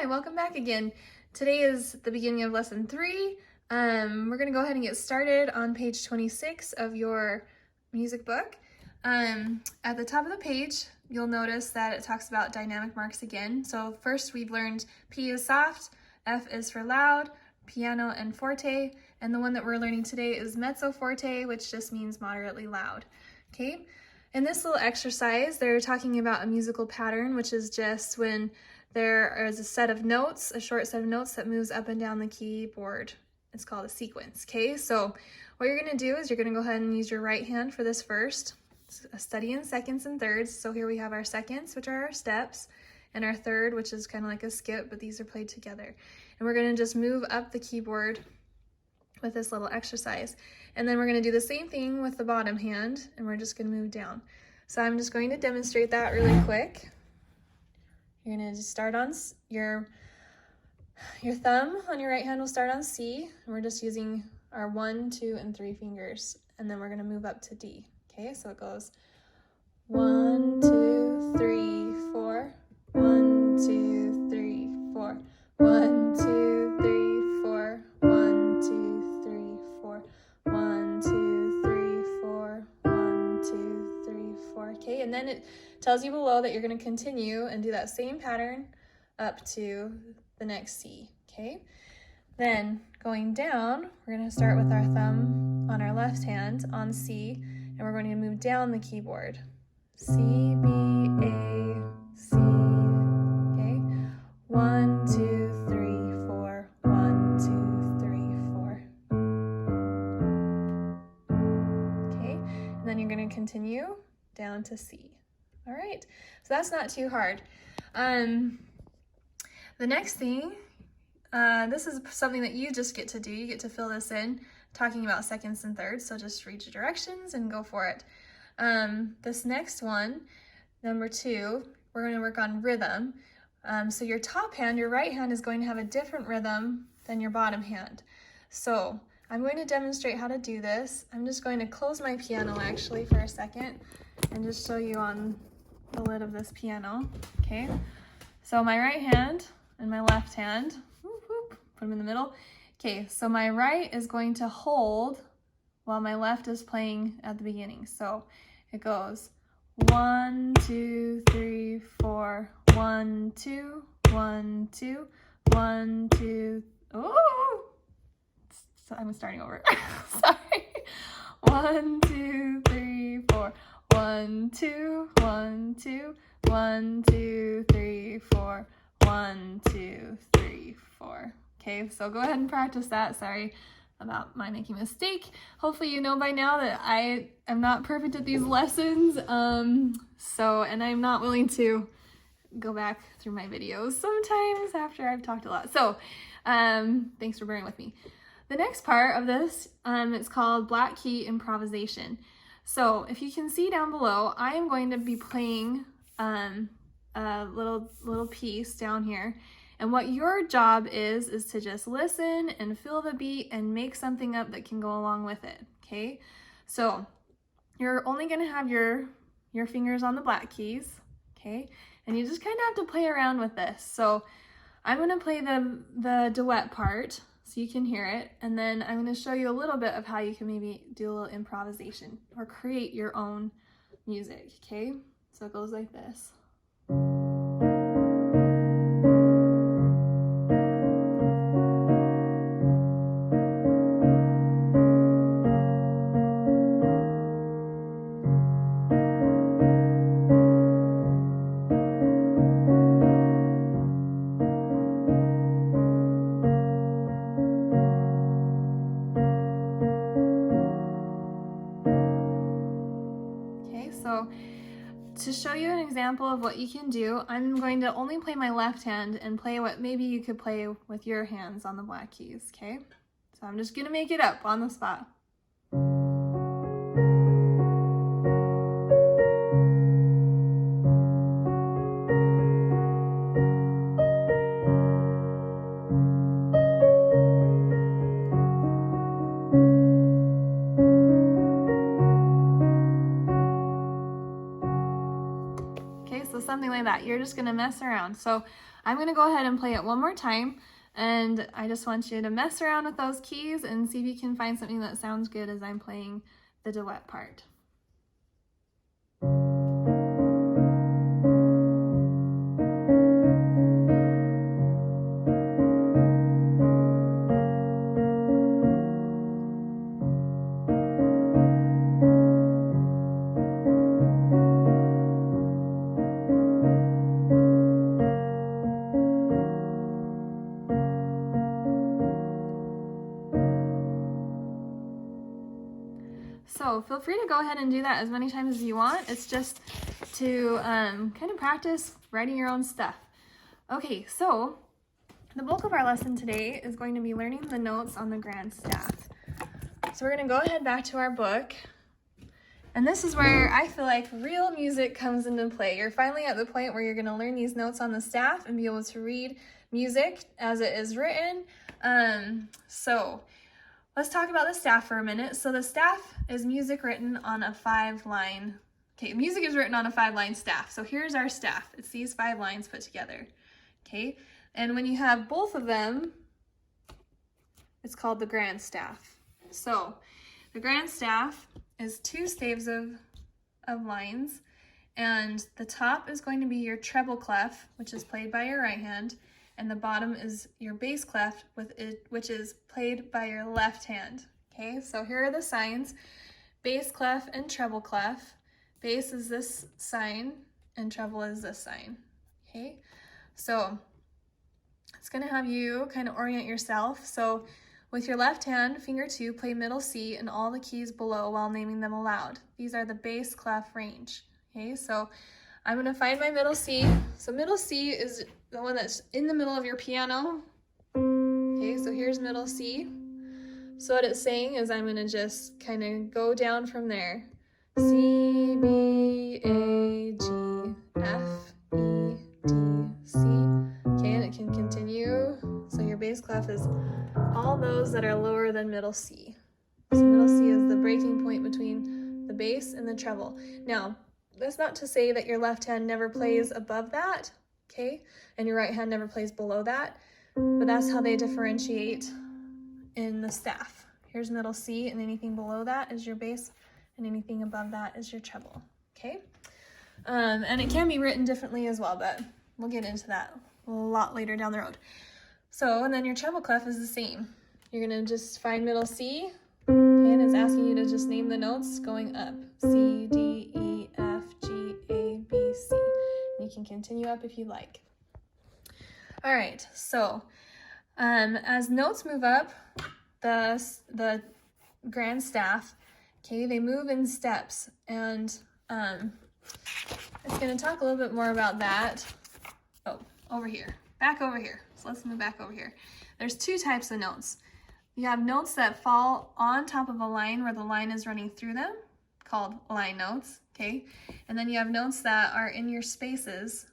Hi, welcome back again. Today is the beginning of lesson 3. We're going to go ahead and get started on page 26 of your music book. At the top of the page, you'll notice that it talks about dynamic marks again. So first we've learned P is soft, F is for loud, piano, and forte. And the one that we're learning today is mezzo forte, which just means moderately loud. Okay. In this little exercise, they're talking about a musical pattern, which is just when there is a set of notes, a short set of notes that moves up and down the keyboard. It's called a sequence, okay? So what you're gonna do is you're gonna go ahead and use your right hand for this first. It's a study in seconds and thirds. So here we have our seconds, which are our steps, and our third, which is kind of like a skip, but these are played together. And we're gonna just move up the keyboard with this little exercise. And then we're gonna do the same thing with the bottom hand, and we're just gonna move down. So I'm just going to demonstrate that really quick. You're gonna just start on your thumb on your right hand will start on C, and we're just using our 1, 2, and 3 fingers. And then we're gonna move up to D, okay? So it goes 1, 2, 3, 4, 1, 2, 3, 4, 1, 2, 3, 4, 1, 2, 3, 4, 1, 2, 3, 4, 1, 2, 3, 4. Okay, and then it tells you below that you're going to continue and do that same pattern up to the next C. Okay, then going down, we're going to start with our thumb on our left hand on C, and we're going to move down the keyboard. C, B, A, C. Okay, 1, 2, 3, 4, 1, 2, 3, 4. Okay, and then you're going to continue down to C. All right, so that's not too hard. The next thing, this is something that you just get to do. You get to fill this in, talking about seconds and thirds, so just read your directions and go for it. This next one, number 2, we're going to work on rhythm. So your top hand, your right hand, is going to have a different rhythm than your bottom hand. So I'm going to demonstrate how to do this. I'm just going to close my piano actually for a second and just show you on the lid of this piano. Okay, so my right hand and my left hand, whoop, whoop, put them in the middle. Okay, so my right is going to hold while my left is playing at the beginning. So it goes 1, 2, 3, 4, 1, 2, 1, 2, 1, 2. Oh, so I'm starting over. Sorry. 1, 2, 3, 4. 1, 2, 1, 2, 1, 2, 3, 4, 1, 2, 3, 4. Okay, so go ahead and practice that. Sorry about my making a mistake. Hopefully you know by now that I am not perfect at these lessons. And I'm not willing to go back through my videos sometimes after I've talked a lot. So thanks for bearing with me. The next part of this, it's called Black Key Improvisation. So if you can see down below, I am going to be playing a little piece down here. And what your job is to just listen and feel the beat and make something up that can go along with it, okay? So you're only gonna have your fingers on the black keys, okay? And you just kind of have to play around with this. So I'm gonna play the duet part so you can hear it, and then I'm gonna show you a little bit of how you can maybe do a little improvisation or create your own music, okay? So it goes like this. So to show you an example of what you can do, I'm going to only play my left hand and play what maybe you could play with your hands on the black keys, okay? So I'm just gonna make it up on the spot. Something like that. You're just gonna mess around. So I'm going to go ahead and play it one more time, and I just want you to mess around with those keys and see if you can find something that sounds good as I'm playing the duet part. So feel free to go ahead and do that as many times as you want. It's just to kind of practice writing your own stuff. Okay, so the bulk of our lesson today is going to be learning the notes on the grand staff. So we're going to go ahead back to our book. And this is where I feel like real music comes into play. You're finally at the point where you're going to learn these notes on the staff and be able to read music as it is written. So let's talk about the staff for a minute. So the staff is music written on a 5-line. Okay, music is written on a 5-line staff. So here's our staff. It's these 5 lines put together. Okay, and when you have both of them, it's called the grand staff. So the grand staff is 2 staves of lines, and the top is going to be your treble clef, which is played by your right hand, and the bottom is your bass clef, which is played by your left hand. Okay, so here are the signs: bass clef and treble clef. Bass is this sign, and treble is this sign. Okay, so it's going to have you kind of orient yourself. So with your left hand, finger 2, play middle C and all the keys below while naming them aloud. These are the bass clef range. Okay, so I'm going to find my middle C. So middle C is the one that's in the middle of your piano. Okay, so here's middle C. So what it's saying is I'm going to just kind of go down from there. C, B, A, G, F, E, D, C. Okay, and it can continue. So your bass clef is all those that are lower than middle C. So middle C is the breaking point between the bass and the treble. Now, that's not to say that your left hand never plays above that, okay? And your right hand never plays below that, but that's how they differentiate in the staff. Here's middle C, and anything below that is your bass, and anything above that is your treble, okay? And it can be written differently as well, but we'll get into that a lot later down the road. So, and then your treble clef is the same. You're gonna just find middle C, and it's asking you to just name the notes going up. C, D, E, F, G, A, B, C. And you can continue up if you like. All right, so as notes move up the grand staff, okay, they move in steps, and it's gonna talk a little bit more about that. Oh, over here, back over here. So let's move back over here. There's 2 types of notes. You have notes that fall on top of a line where the line is running through them, called line notes, okay? And then you have notes that are in your spaces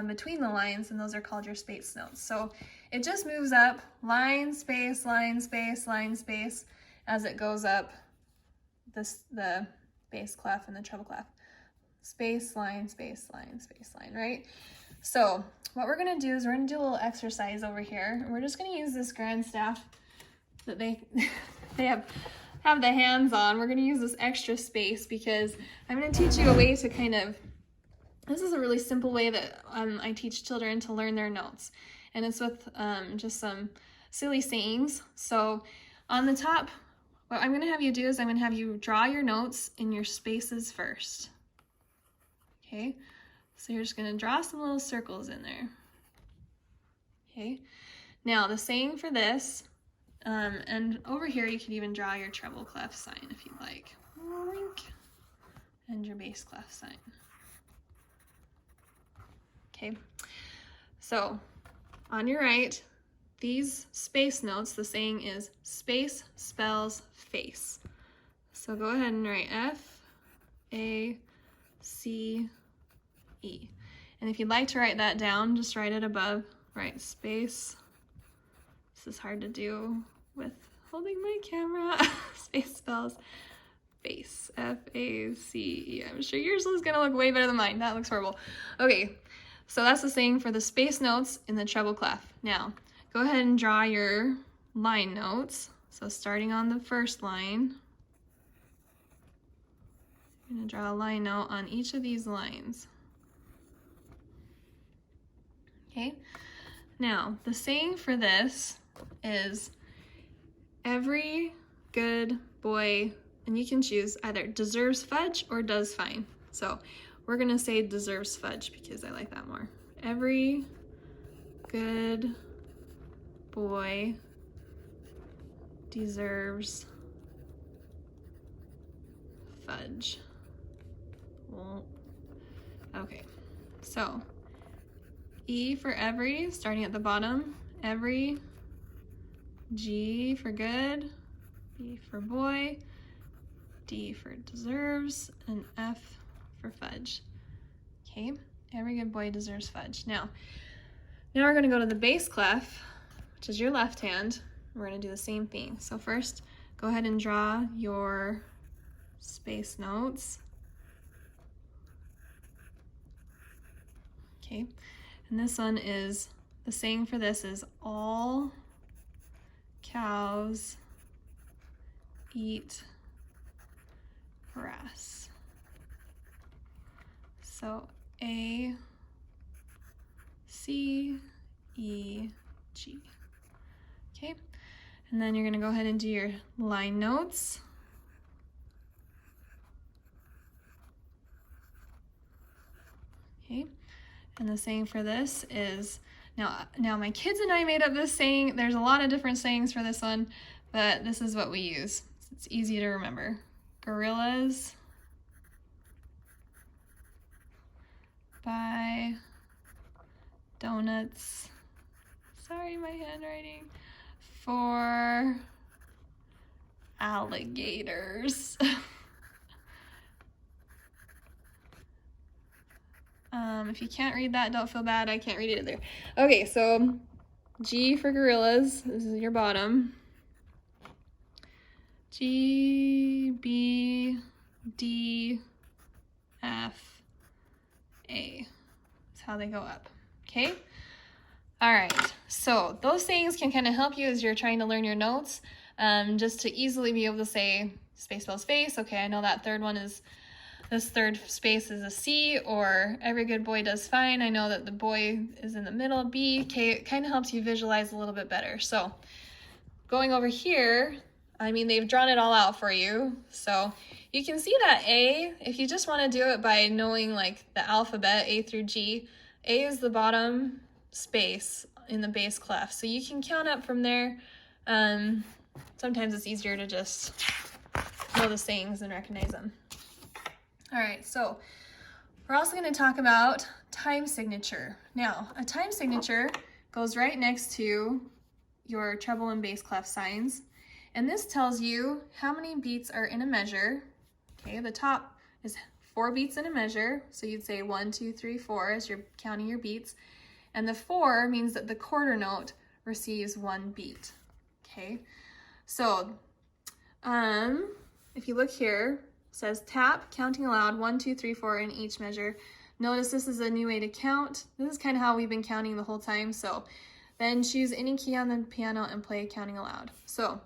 between the lines, and those are called your space notes. So it just moves up, line, space, line, space, line, space, as it goes up the bass clef and the treble clef. Space, line, space, line, space, line, right? So what we're gonna do is we're gonna do a little exercise over here, and we're just gonna use this grand staff that they have the hands on. We're gonna use this extra space because I'm gonna teach you a way to kind of, this is a really simple way that I teach children to learn their notes, and it's with just some silly sayings. So on the top, what I'm gonna have you do is I'm gonna have you draw your notes in your spaces first. Okay, so you're just gonna draw some little circles in there. Okay, now the saying for this, and over here you can even draw your treble clef sign if you like, and your bass clef sign. Okay, so on your right, these space notes, the saying is space spells face. So go ahead and write F, A, C, E. And if you'd like to write that down, just write it above, write space. This is hard to do with holding my camera. Space spells face, F-A-C-E. I'm sure yours is gonna look way better than mine. That looks horrible. Okay, So that's the same for the space notes in the treble clef. Now, go ahead and draw your line notes. So starting on the first line, I'm going to draw a line note on each of these lines. Okay, now the saying for this is every good boy, and you can choose either deserves fudge or does fine. So we're gonna say deserves fudge because I like that more. Every good boy deserves fudge. Well, okay, so E for every, starting at the bottom, every, G for good, B for boy, D for deserves, and F for fudge. Okay, every good boy deserves fudge. Now we're gonna go to the bass clef, which is your left hand. We're gonna do the same thing. So first, go ahead and draw your space notes. Okay, and this one is, the saying for this is all cows eat grass. So A, C, E, G. Okay, and then you're gonna go ahead and do your line notes. Okay, and the saying for this is, now my kids and I made up this saying. There's a lot of different sayings for this one, but this is what we use. It's easy to remember. Gorillas buy donuts, sorry my handwriting, for alligators. If you can't read that, don't feel bad. I can't read it either. Okay, so G for gorillas. This is your bottom. G, B, D, F, A. That's how they go up. Okay? All right. So those things can kind of help you as you're trying to learn your notes, just to easily be able to say space spells face. Okay, I know that third one is, this third space is a C, or every good boy does fine. I know that the boy is in the middle, B. Okay, it kind of helps you visualize a little bit better. So going over here, I mean, they've drawn it all out for you. So you can see that A, if you just want to do it by knowing like the alphabet, A through G, A is the bottom space in the bass clef. So you can count up from there. Sometimes it's easier to just know the sayings and recognize them. All right, so we're also going to talk about time signature. Now, a time signature goes right next to your treble and bass clef signs, and this tells you how many beats are in a measure. Okay, the top is 4 beats in a measure, so you'd say 1, 2, 3, 4 as you're counting your beats, and the 4 means that the quarter note receives 1 beat. Okay, so if you look here, it says tap, counting aloud, 1, 2, 3, 4 in each measure. Notice this is a new way to count. This is kind of how we've been counting the whole time. So then choose any key on the piano and play counting aloud. So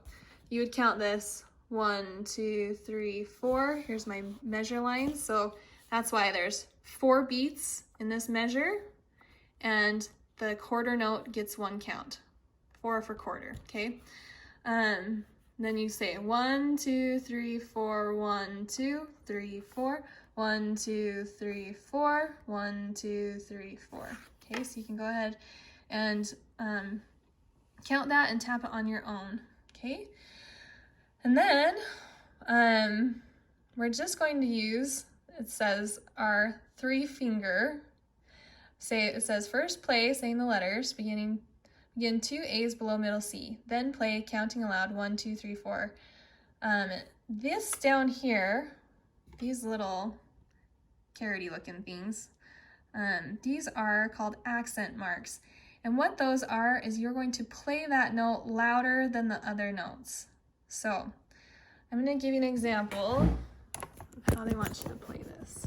you would count this 1, 2, 3, 4. Here's my measure line. So that's why there's 4 beats in this measure, and the quarter note gets 1 count. 4 for quarter, okay? Then you say 1, 2, 3, 4, 1, 2, 3, 4, 1, 2, 3, 4, 1, 2, 3, 4. Okay, so you can go ahead and count that and tap it on your own. Okay, and then we're just going to use, it says our 3-finger. Say it says first play, saying the letters, begin 2 A's below middle C, then play counting aloud 1, 2, 3, 4. This down here, these little carroty looking things, these are called accent marks. And what those are is you're going to play that note louder than the other notes. So I'm going to give you an example of how they want you to play this.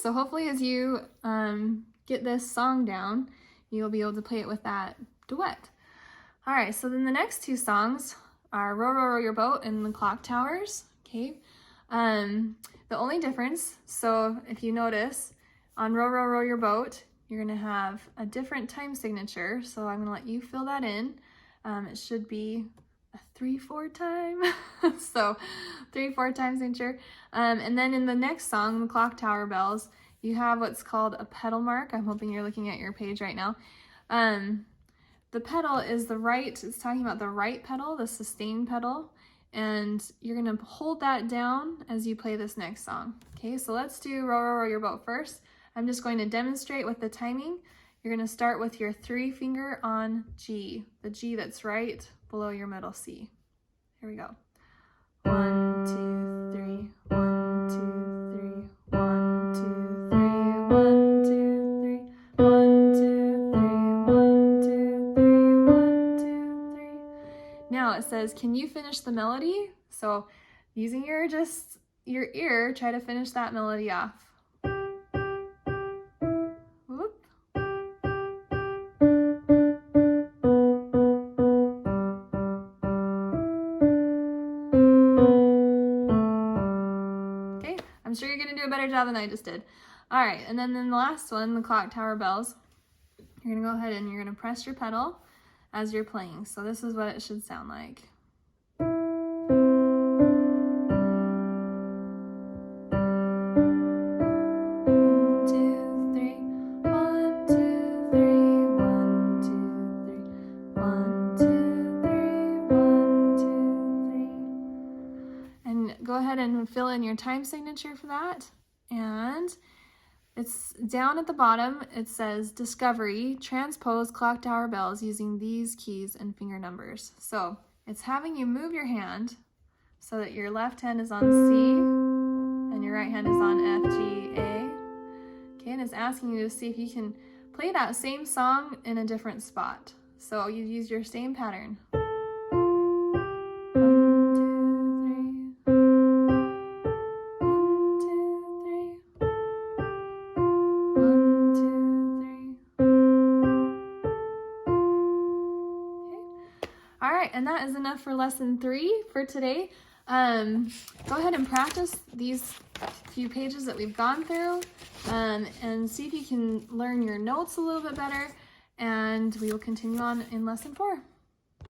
so hopefully as you get this song down, you'll be able to play it with that duet. All right, so then the next two songs are Row, Row, Row Your Boat and The Clock Towers, okay? The only difference, so if you notice, on Row, Row, Row Your Boat, you're gonna have a different time signature, so I'm gonna let you fill that in. It should be a 3/4 time, so 3/4 time signature. And then in the next song, The Clock Tower Bells, you have what's called a pedal mark. I'm hoping you're looking at your page right now. The pedal is it's talking about the right pedal, the sustain pedal, and you're gonna hold that down as you play this next song. Okay, so let's do Row, Row, Row Your Boat first. I'm just going to demonstrate with the timing. You're gonna start with your 3 finger on G, the G that's right below your middle C. Here we go. 1, 2, 3, 1, 2, 3, 1, 2, 3, 1, 2, 3, 1, 2, 3, 1, 2, 3, 1, 2, 3. Now it says, can you finish the melody? So using your ear, try to finish that melody off. I'm sure you're gonna do a better job than I just did. All right, and then the last one, The Clock Tower Bells, you're gonna go ahead and you're gonna press your pedal as you're playing. So this is what it should sound like. 1, 2, 3, 1, 2, 3, 1, 2, 3, 1, 2, 3, 1, 2, 3. And go ahead and fill in your time signature for that. And it's down at the bottom, it says Discovery, transpose Clock Tower Bells using these keys and finger numbers. So it's having you move your hand so that your left hand is on C and your right hand is on F, G, A. Okay, and it's asking you to see if you can play that same song in a different spot. So you use your same pattern. 1, 2, 3. 1, 2, 3. 1, 2, 3. Okay. All right, and that is enough for lesson 3 for today. Go ahead and practice these few pages that we've gone through, and see if you can learn your notes a little bit better, and we will continue on in lesson 4.